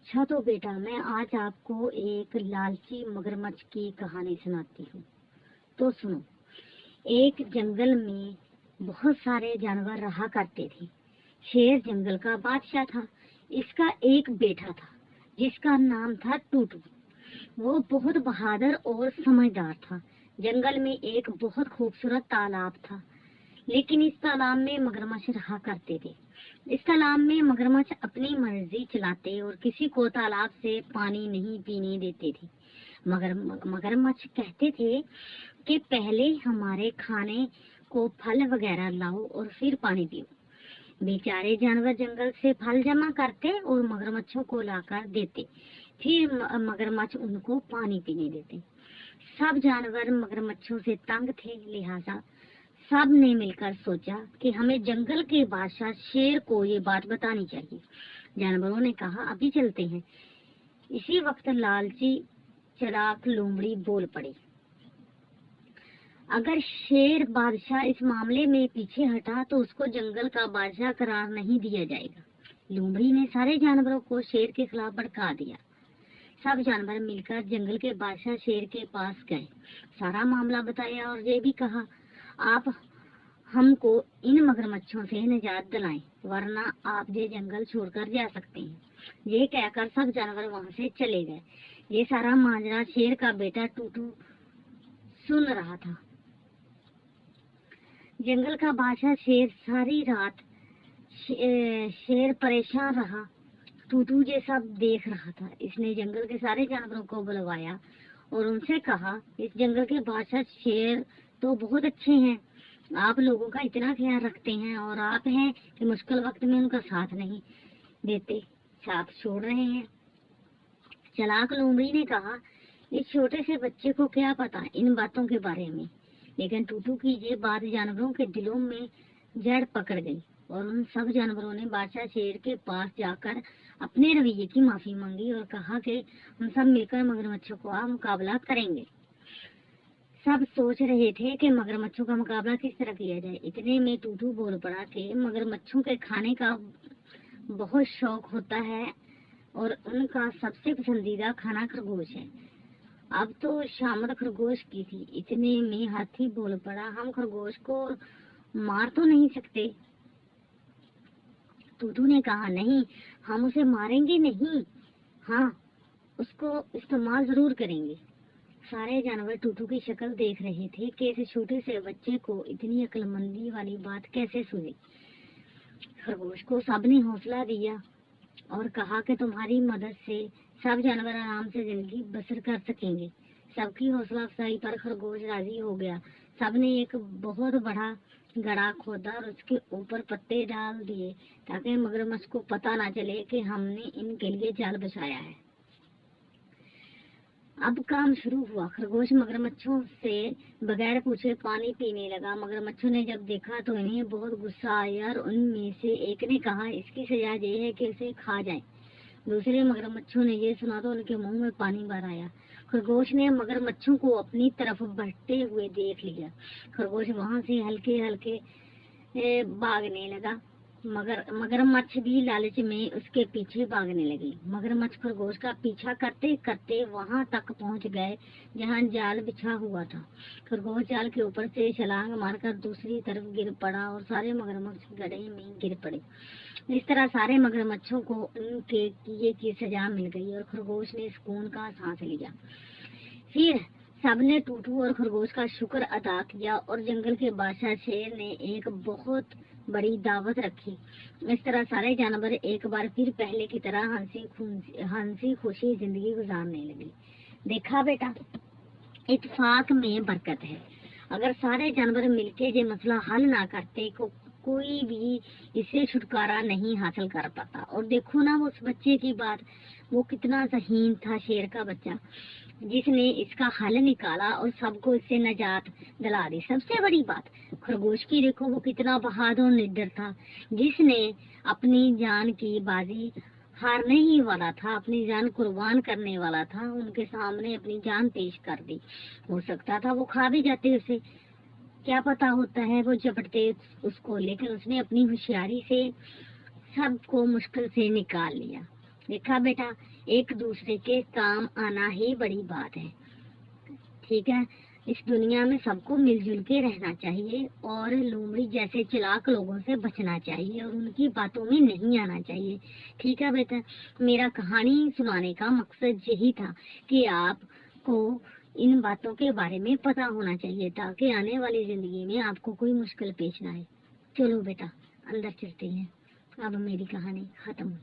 अच्छा तो बेटा, मैं आज आपको एक लालची मगरमच्छ की कहानी सुनाती हूँ। तो सुनो। एक जंगल में बहुत सारे जानवर रहा करते थे। शेर जंगल का बादशाह था। इसका एक बेटा था जिसका नाम था टूटू। वो बहुत बहादुर और समझदार था। जंगल में एक बहुत खूबसूरत तालाब था, लेकिन इस तालाब में मगरमच्छ रहा करते थे। इस तालाब में मगरमच्छ अपनी मर्जी चलाते और किसी को तालाब से पानी नहीं पीने देते थे। मगर मगरमच्छ कहते थे कि पहले हमारे खाने को फल वगैरह लाओ और फिर पानी पियो। बेचारे जानवर जंगल से फल जमा करते और मगरमच्छों को लाकर देते, फिर मगरमच्छ उनको पानी पीने देते। सब जानवर मगरमच्छों से तंग थे, लिहाजा सब ने मिलकर सोचा कि हमें जंगल के बादशाह शेर को ये बात बतानी चाहिए। जानवरों ने कहा, अभी चलते हैं। इसी वक्त लालची चालाक लोमड़ी बोल पड़ी, अगर शेर बादशाह इस मामले में पीछे हटा तो उसको जंगल का बादशाह करार नहीं दिया जाएगा। लोमड़ी ने सारे जानवरों को शेर के खिलाफ भड़का दिया। सब जानवर मिलकर जंगल के बादशाह शेर के पास गए, सारा मामला बताया और ये भी कहा, आप हमको इन मगरमच्छों से निजात दिलाएं, वरना आप ये जंगल छोड़कर जा सकते हैं। ये कहकर सब जानवर वहाँ से चले गए। ये सारा माजरा शेर का बेटा टूटू सुन रहा था। जंगल का बादशाह शेर सारी रात शेर परेशान रहा। टूटू ये सब देख रहा था। इसने जंगल के सारे जानवरों को बुलवाया और उनसे कहा, इस जंगल के बादशाह शेर तो बहुत अच्छे हैं, आप लोगों का इतना ख्याल रखते हैं, और आप हैं कि मुश्किल वक्त में उनका साथ नहीं देते, साथ छोड़ रहे हैं। चालाक लोमड़ी ने कहा, इस छोटे से बच्चे को क्या पता इन बातों के बारे में। लेकिन टूटू की ये बात जानवरों के दिलों में जड़ पकड़ गई और उन सब जानवरों ने बादशाह शेर के पास जाकर अपने रवैये की माफी मांगी और कहा कि हम सब मिलकर मगरमच्छों का मुकाबला करेंगे। सब सोच रहे थे कि मगरमच्छों का मुकाबला किस तरह किया जाए। इतने में टूटू बोल पड़ा कि मगरमच्छों के खाने का बहुत शौक होता है और उनका सबसे पसंदीदा खाना खरगोश है। अब तो शामत खरगोश की थी। इतने में हाथी बोल पड़ा, हम खरगोश को मार तो नहीं सकते। टूटू ने कहा, नहीं, हम उसे मारेंगे नहीं, हाँ, उसको इस्तेमाल जरूर करेंगे। सारे जानवर टूटू की शक्ल देख रहे थे कि इस छोटे से बच्चे को इतनी अक्लमंदी वाली बात कैसे सूझी। खरगोश को सबने हौसला दिया और कहा कि तुम्हारी मदद से सब जानवर आराम से जिंदगी बसर कर सकेंगे। सबकी हौसला अफजाई पर खरगोश राजी हो गया। सबने एक बहुत बड़ा गड्ढा खोदा और उसके ऊपर पत्ते डाल दिए ताकि मगरमच्छ को पता ना चले कि हमने इनके लिए जाल बिछाया है। अब काम शुरू हुआ। खरगोश मगरमच्छों से बगैर पूछे पानी पीने लगा। मगरमच्छों ने जब देखा तो इन्हें बहुत गुस्सा आया और उनमें से एक ने कहा, इसकी सजा ये है कि इसे खा जाए। दूसरे मगरमच्छों ने ये सुना तो उनके मुंह में पानी भर आया। खरगोश ने मगरमच्छों को अपनी तरफ बढ़ते हुए देख लिया। खरगोश वहां से हल्के हल्के भागने लगा। मगरमच्छ भी लालच में उसके पीछे भागने लगे। मगरमच्छ खरगोश का पीछा करते करते वहां तक पहुंच गए जहां जाल बिछा हुआ था। खरगोश जाल के ऊपर से छलांग मारकर दूसरी तरफ गिर पड़ा और सारे मगरमच्छ गड्ढे में गिर पड़े। इस तरह सारे मगरमच्छों को उनके किए की सजा मिल गई और खरगोश ने सुकून का सांस लिया। फिर सबने टूटू और खरगोश का शुक्र अदा किया और जंगल के बादशाह शेर ने एक बहुत बड़ी दावत रखी। इस तरह सारे जानवर एक बार फिर पहले की तरह हंसी खुशी जिंदगी गुजारने लगे। देखा बेटा, इत्तेफाक में बरकत है। अगर सारे जानवर मिलके ये मसला हल ना करते को कोई भी इससे छुटकारा नहीं हासिल कर पाता। और देखो ना उस बच्चे की बात, वो कितना ज़हीन था, शेर का बच्चा, जिसने इसका हल निकाला और सबको इससे निजात दिला दी। सबसे बड़ी बात खरगोश की देखो, वो कितना बहादुर निडर था, जिसने अपनी जान की बाजी हारने ही वाला था, अपनी जान कुर्बान करने वाला था, उनके सामने अपनी जान पेश कर दी। हो सकता था वो खा भी जाते उसे, क्या पता होता है वो झपटते उसको, लेकिन उसने अपनी होशियारी से सबको मुश्किल से निकाल लिया। देखा बेटा, एक दूसरे के काम आना ही बड़ी बात है, ठीक है। इस दुनिया में सबको मिलजुल के रहना चाहिए और लोमड़ी जैसे चालाक लोगों से बचना चाहिए और उनकी बातों में नहीं आना चाहिए, ठीक है बेटा। मेरा कहानी सुनाने का मकसद यही था कि आपको इन बातों के बारे में पता होना चाहिए ताकि आने वाली जिंदगी में आपको कोई मुश्किल पेश ना आए। चलो बेटा, अंदर चलते हैं। अब मेरी कहानी खत्म।